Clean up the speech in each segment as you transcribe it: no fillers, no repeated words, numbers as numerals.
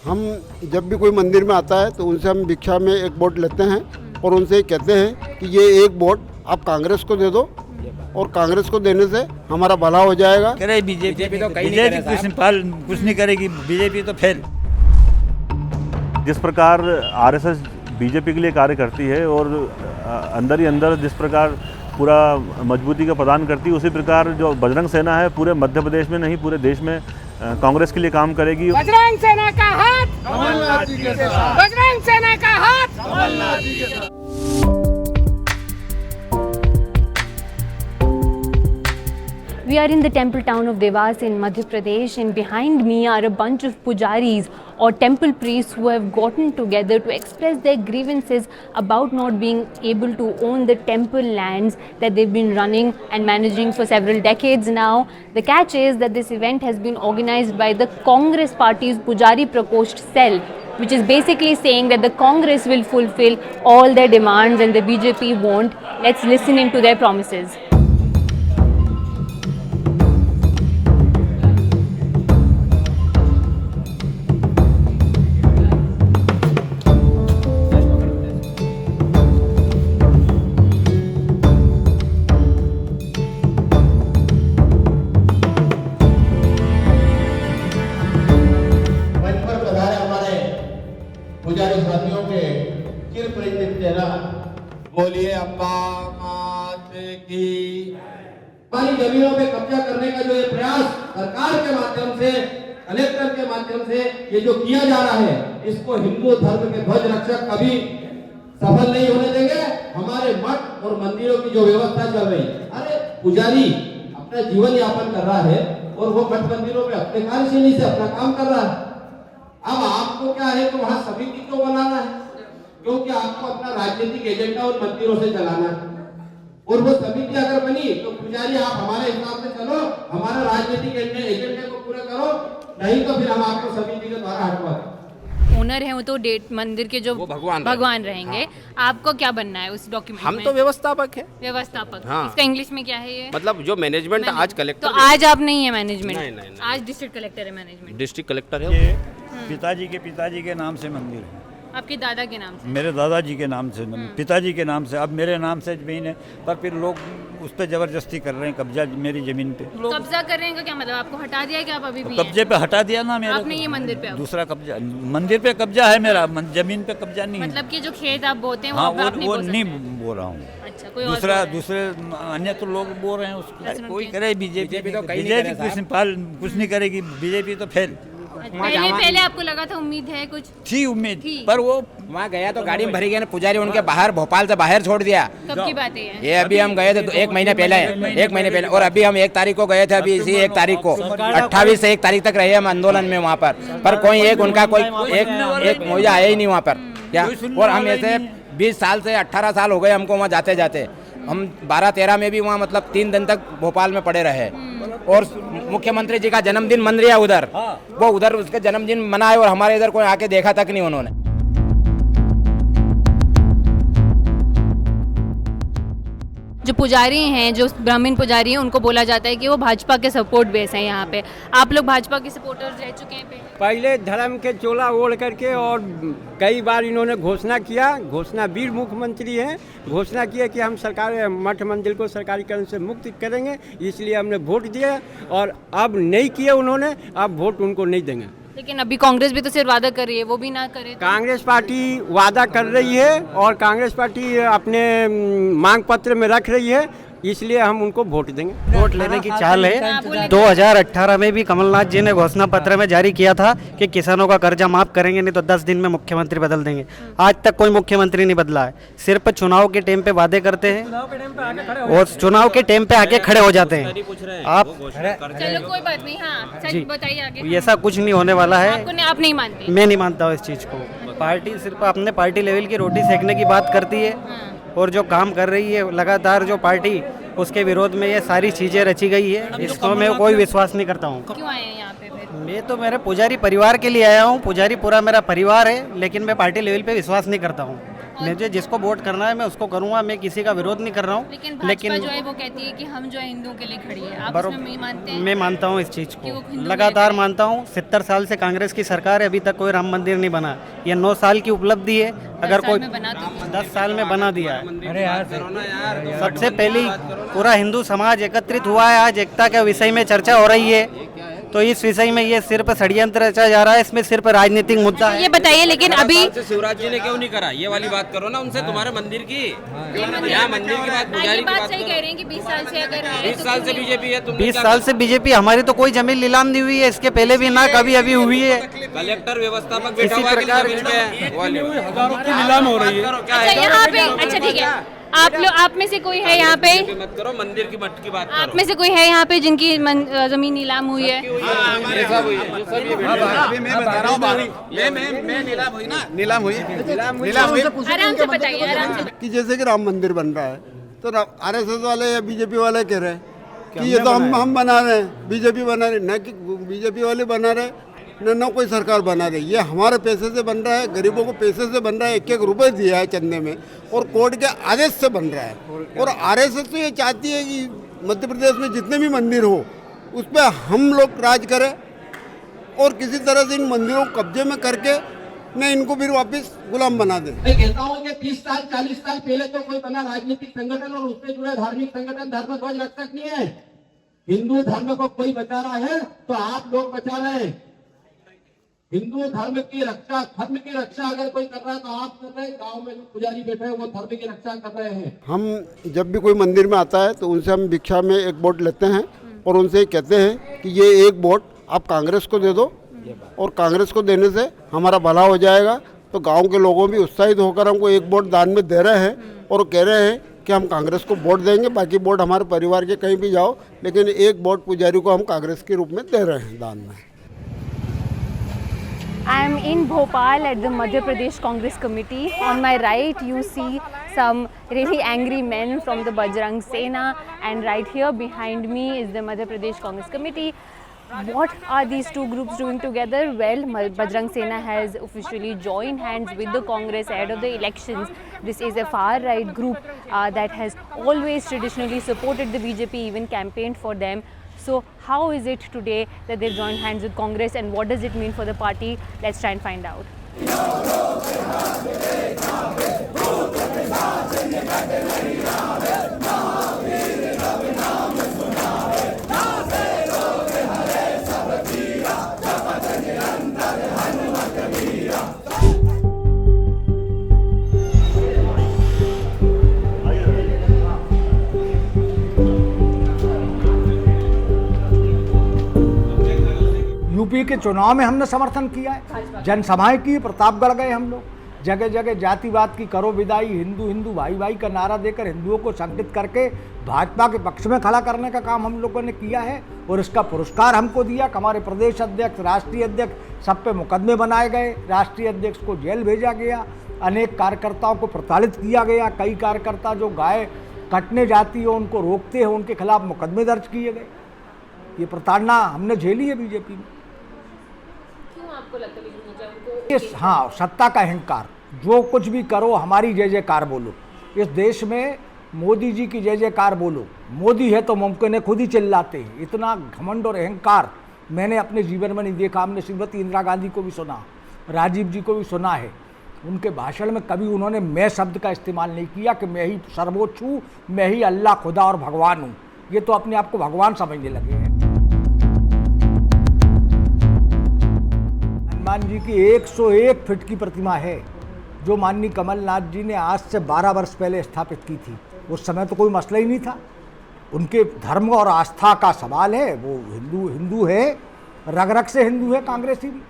हम जब भी कोई मंदिर में आता है तो उनसे हम भिक्षा में एक वोट लेते हैं और उनसे कहते हैं कि ये एक वोट आप कांग्रेस को दे दो और कांग्रेस को देने से हमारा भला हो जाएगा। करे बीजेपी तो कुछ नहीं करेगी, बीजेपी तो फेल। जिस प्रकार आरएसएस बीजेपी के लिए कार्य करती है और अंदर ही अंदर जिस प्रकार पूरा मजबूती का प्रदान करती है, उसी प्रकार जो बजरंग सेना है पूरे मध्य प्रदेश में नहीं पूरे देश में कांग्रेस के लिए काम करेगी। बजरंग सेना का हाथ कमलनाथ जी के साथ, बजरंग सेना का हाथ कमलनाथ जी के साथ। We are in the temple town of Devas in Madhya Pradesh, and behind me are a bunch of pujaris or temple priests who have gotten together to express their grievances about not being able to own the temple lands that they've been running and managing for several decades now. The catch is that this event has been organized by the Congress party's Pujari Prakosht cell, which is basically saying that the Congress will fulfill all their demands and the BJP won't. Let's listen into their promises. पुजारी साथियों के चिर परिचित चेहरा बोलिए अम्बा मात की। हमारी जमीनों पे कब्जा करने का जो ये प्रयास सरकार के माध्यम से, कलेक्टर के माध्यम से ये जो किया जा रहा है, इसको हिंदू धर्म के ध्वज रक्षक कभी सफल नहीं होने देंगे। हमारे मठ और मंदिरों की जो व्यवस्था चल रही, अरे पुजारी अपना जीवन यापन कर रहा है और वो मठ मंदिरों में अपने कार्यशैली से अपना काम कर रहा है। अब आपको क्या है तो वहां समिति क्यों बनाना है? क्योंकि आपको अपना राजनीतिक एजेंडा उन मंदिरों से चलाना है। और वो समिति अगर बनी तो पुजारी आप हमारे हिसाब से चलो, हमारा राजनीतिक एजेंडे को पूरा करो, नहीं तो फिर हम आपको समिति के द्वारा हटवा दें। ओनर है वो तो मंदिर के जो भगवान रहेंगे। हाँ। आपको क्या बनना है उस डॉक्यूमेंट में? हम तो व्यवस्थापक है। व्यवस्थापक। हाँ। इसका इंग्लिश में क्या है ये? मतलब जो मैनेजमेंट आज कलेक्टर। तो आज आप नहीं है मैनेजमेंट? नहीं। आज डिस्ट्रिक्ट कलेक्टर है मैनेजमेंट। डिस्ट्रिक्ट कलेक्टर है। ये पिताजी के नाम से मंदिर है। आपके दादा के नाम से? मेरे दादाजी के नाम से, पिताजी के नाम से। अब मेरे नाम से जमीन है, पर फिर लोग उस पर जबरदस्ती कर रहे हैं कब्जा मेरी जमीन पे। कब्जा कर रहे हैं का क्या मतलब? आपको हटा दिया है कि आप अभी भी कब्जे पे हटा दिया ना मेरा। आपने ये मंदिर पे? दूसरा कब्जा मंदिर पे कब्जा है मेरा, जमीन पे कब्जा नहीं है। मतलब कि जो खेत आप बोते हैं हाँ, वो नहीं बोल रहा हूँ। अच्छा, कोई दूसरे अन्य तो लोग बोल रहे हैं उसको। कोई करे बीजेपी तो कुछ नहीं करेगी, बीजेपी तो फेल। पहले आपको लगा था, उम्मीद है कुछ थी उम्मीद, पर वो वहाँ गया तो गाड़ी में भरी गई ना, पुजारी उनके बाहर भोपाल से बाहर छोड़ दिया। कब की बात है ये अभी हम गए थे तो 1 महीने पहले, और अभी हम 1 तारीख को गए थे, अभी इसी 1 तारीख को 28 से 1 तारीख तक रहे हम आंदोलन में वहाँ पर कोई एक उनका कोई एक मुआवजा आया ही नहीं वहाँ पर क्या। और हम ऐसे 20 साल से 18 साल हो गए हमको वहाँ जाते जाते। हम 12-13 में भी वहाँ मतलब 3 दिन तक भोपाल में पड़े रहे। और मुख्यमंत्री जी का जन्मदिन मन रहा उधर, वो उधर उसका जन्मदिन मनाए और हमारे इधर कोई आके देखा तक नहीं उन्होंने। जो पुजारी हैं, जो ब्राह्मण पुजारी हैं, उनको बोला जाता है कि वो भाजपा के सपोर्ट बेस हैं यहाँ पे। आप लोग भाजपा के सपोर्टर्स रह चुके हैं पहले धर्म के चोला ओढ़ करके, और कई बार इन्होंने घोषणा किया, वीर मुख्यमंत्री हैं, घोषणा किया कि हम सरकार मठ मंदिर को सरकारीकरण से मुक्त करेंगे, इसलिए हमने वोट दिया। और अब नहीं किया उन्होंने, अब वोट उनको नहीं देंगे। लेकिन अभी कांग्रेस भी तो सिर्फ वादा कर रही है, वो भी ना करे तो? कांग्रेस पार्टी वादा कर रही है और कांग्रेस पार्टी अपने मांग पत्र में रख रही है, इसलिए हम उनको वोट देंगे। वोट लेने की चाल है। 2018 में भी कमलनाथ जी ने घोषणा पत्र में जारी किया था कि किसानों का कर्जा माफ करेंगे, नहीं तो 10 दिन में मुख्यमंत्री बदल देंगे। आज तक कोई मुख्यमंत्री नहीं बदला है, सिर्फ चुनाव के टाइम पे वादे करते हैं और चुनाव के टाइम पे आके खड़े हो जाते हैं। आप चलो कोई बात नहीं, हाँ सच बताइए आगे। ऐसा कुछ नहीं होने वाला है। आप नहीं मानते? मैं नहीं मानता हूँ इस चीज़ को। पार्टी सिर्फ अपने पार्टी लेवल की रोटी सेकने की बात करती है, और जो काम कर रही है लगातार जो पार्टी, उसके विरोध में ये सारी चीज़ें रची गई है। इसको मैं कोई विश्वास नहीं करता हूँ। क्यों आए हैं यहाँ पे फिर? मैं तो मेरे पुजारी परिवार के लिए आया हूँ। पुजारी पूरा मेरा परिवार है, लेकिन मैं पार्टी लेवल पे विश्वास नहीं करता हूँ। मुझे जिसको वोट करना है मैं उसको करूंगा, मैं किसी का विरोध नहीं कर रहा हूँ। लेकिन जो है वो कहती है कि हम जो है हिंदुओं के लिए खड़ी है, आप उसमें मानते हैं? मैं मानता हूँ इस चीज़ को, लगातार मानता हूँ। 70 साल से कांग्रेस की सरकार है, अभी तक कोई राम मंदिर नहीं बना। ये 9 साल की उपलब्धि है। अगर कोई 10 साल में बना दिया है। अरे यार, सबसे पहली पूरा हिंदू समाज एकत्रित हुआ है, आज एकता के विषय में चर्चा हो रही है। तो इस विषय में ये सिर्फ षड्यंत्र रचा जा रहा है, इसमें सिर्फ राजनीतिक मुद्दा है। ये बताइए, लेकिन अभी शिवराज जी ने क्यों नहीं करा? ये वाली बात करो ना उनसे, तुम्हारे मंदिर की, यहाँ मंदिर की बात, पुजारी की बात सही कह रहे हैं कि 20 साल से अगर 20 साल से बीजेपी है, 20 साल से बीजेपी। हमारी तो कोई जमीन नीलाम नहीं हुई है, इसके पहले भी ना कभी अभी हुई है। कलेक्टर व्यवस्थापक बैठा हुआ है, हजारों की नीलाम हो रही है। अच्छा यहाँ पे, अच्छा ठीक है, आप में से कोई है यहाँ पे, मत करो मंदिर की मठ की बात आप में से कोई है यहाँ पे जिनकी जमीन नीलाम हुई है? नीलाम हुई। आराम से बताइए, आराम से। कि जैसे कि राम मंदिर बन रहा है तो आरएसएस वाले या बीजेपी वाले कह रहे हैं कि ये तो हम बना रहे हैं, बीजेपी बना रहे, न कि बीजेपी वाले बना रहे, न कोई सरकार बना रही। ये हमारे पैसे से बन रहा है, गरीबों को पैसे से बन रहा है, 1-1 रुपये दिया है चंदे में, और कोर्ट के आदेश से बन रहा है। और आरएसएस तो ये चाहती है कि मध्य प्रदेश में जितने भी मंदिर हो उस पर हम लोग राज करें, और किसी तरह से इन मंदिरों को कब्जे में करके मैं इनको फिर वापस गुलाम बना दें। मैं कहता हूँ कि 30 साल 40 साल पहले तो कोई बना राजनीतिक संगठन और उससे जुड़े धार्मिक संगठन धर्म ध्वज रक्षक नहीं है। हिंदू धर्म को कोई बचा रहा है तो आप लोग बचा रहे हैं। हिंदू धर्म की रक्षा अगर कोई कर रहा है तो आप कर रहे हैं। गांव में जो पुजारी बैठे हैं वो धर्म की रक्षा कर रहे हैं। हम जब भी कोई मंदिर में आता है तो उनसे हम भिक्षा में एक वोट लेते हैं और उनसे कहते हैं कि ये एक वोट आप कांग्रेस को दे दो, और कांग्रेस को देने से हमारा भला हो जाएगा। तो गांव के लोगों भी उत्साहित होकर हमको एक वोट दान में दे रहे हैं और कह रहे हैं कि हम कांग्रेस को वोट देंगे, बाकी वोट हमारे परिवार के कहीं भी जाओ, लेकिन एक वोट पुजारी को हम कांग्रेस के रूप में दे रहे हैं दान में। I am in Bhopal at the Madhya Pradesh Congress Committee. On my right, you see some really angry men from the Bajrang Sena, and right here behind me is the Madhya Pradesh Congress Committee. What are these two groups doing together? Well, Bajrang Sena has officially joined hands with the Congress ahead of the elections. This is a far-right group that has always traditionally supported the BJP, even campaigned for them. So how is it today that they've joined hands with Congress, and what does it mean for the party? Let's try and find out. UP के चुनाव में हमने समर्थन किया है, जनसभाएं की, प्रतापगढ़ गए हम लोग, जगह जगह जातिवाद की करो विदाई, हिंदू हिंदू भाई भाई का नारा देकर हिंदुओं को संगठित करके भाजपा के पक्ष में खड़ा करने का काम हम लोगों ने किया है। और इसका पुरस्कार हमको दिया। हमारे प्रदेश अध्यक्ष, राष्ट्रीय अध्यक्ष, सब पे मुकदमे बनाए गए, राष्ट्रीय अध्यक्ष को जेल भेजा गया, अनेक कार्यकर्ताओं को प्रताड़ित किया गया। कई कार्यकर्ता जो गाय कटने जाती है उनको रोकते हैं, उनके खिलाफ मुकदमे दर्ज किए गए। ये प्रताड़ना हमने झेली है बीजेपी में। आपको लगता है हाँ, सत्ता का अहंकार, जो कुछ भी करो हमारी जय जयकार बोलो, इस देश में मोदी जी की जय जयकार बोलो, मोदी है तो मुमकिन है, खुद ही चिल्लाते हैं। इतना घमंड और अहंकार मैंने अपने जीवन में नहीं देखा। हमने श्रीमती इंदिरा गांधी को भी सुना, राजीव जी को भी सुना है, उनके भाषण में कभी उन्होंने मैं शब्द का इस्तेमाल नहीं किया कि मैं ही सर्वोच्च हूँ, मैं ही अल्लाह, खुदा और भगवान हूँ। ये तो अपने आप को भगवान समझने लगे हैं। हनुमान जी की 101 फीट की प्रतिमा है जो माननीय कमलनाथ जी ने आज से 12 वर्ष पहले स्थापित की थी। उस समय तो कोई मसला ही नहीं था। उनके धर्म और आस्था का सवाल है, वो हिंदू है, रग रग से हिंदू है कांग्रेसी भी,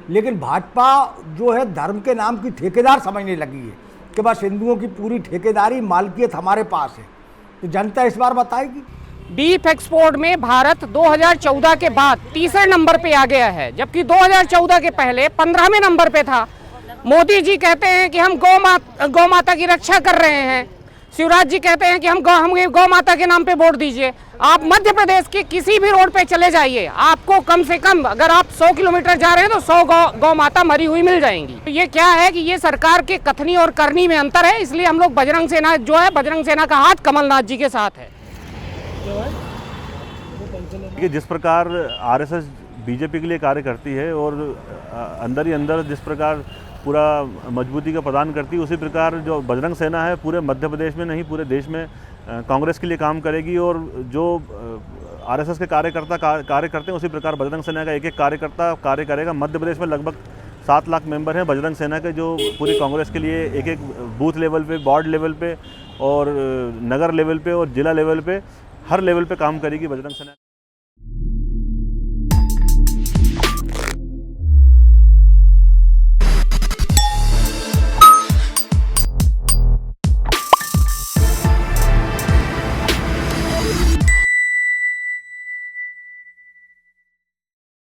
लेकिन भाजपा जो है धर्म के नाम की ठेकेदार समझने लगी है कि बस हिंदुओं की पूरी ठेकेदारी, मालकियत हमारे पास है। तो जनता इस बार बताएगी। बीफ एक्सपोर्ट में भारत 2014 के बाद तीसरे नंबर पे आ गया है, जबकि 2014 के पहले 15वें नंबर पे था। मोदी जी कहते हैं कि हम गौ माता की रक्षा कर रहे हैं, शिवराज जी कहते हैं कि हम गौ माता के नाम पे वोट दीजिए। आप मध्य प्रदेश के किसी भी रोड पे चले जाइए, आपको कम से कम अगर आप 100 किलोमीटर जा रहे हैं तो 100 गौ माता मरी हुई मिल जाएंगी। तो ये क्या है कि ये सरकार के कथनी और करनी में अंतर है, इसलिए हम लोग बजरंग सेना जो है, बजरंग सेना का हाथ कमलनाथ जी के साथ है। कि जिस प्रकार आरएसएस बीजेपी के लिए कार्य करती है और अंदर ही अंदर जिस प्रकार पूरा मजबूती का प्रदान करती है, उसी प्रकार जो बजरंग सेना है पूरे मध्य प्रदेश में नहीं पूरे देश में कांग्रेस के लिए काम करेगी। और जो आरएसएस के कार्यकर्ता कार्य करते हैं, उसी प्रकार बजरंग सेना का एक एक कार्यकर्ता कार्य करेगा। मध्य प्रदेश में लगभग 7 लाख मेंबर हैं बजरंग सेना के, जो पूरी कांग्रेस के लिए एक एक बूथ लेवल पे, वार्ड लेवल पे और नगर लेवल पे और जिला लेवल पे हर लेवल पे काम करेगी बजरंग सेना।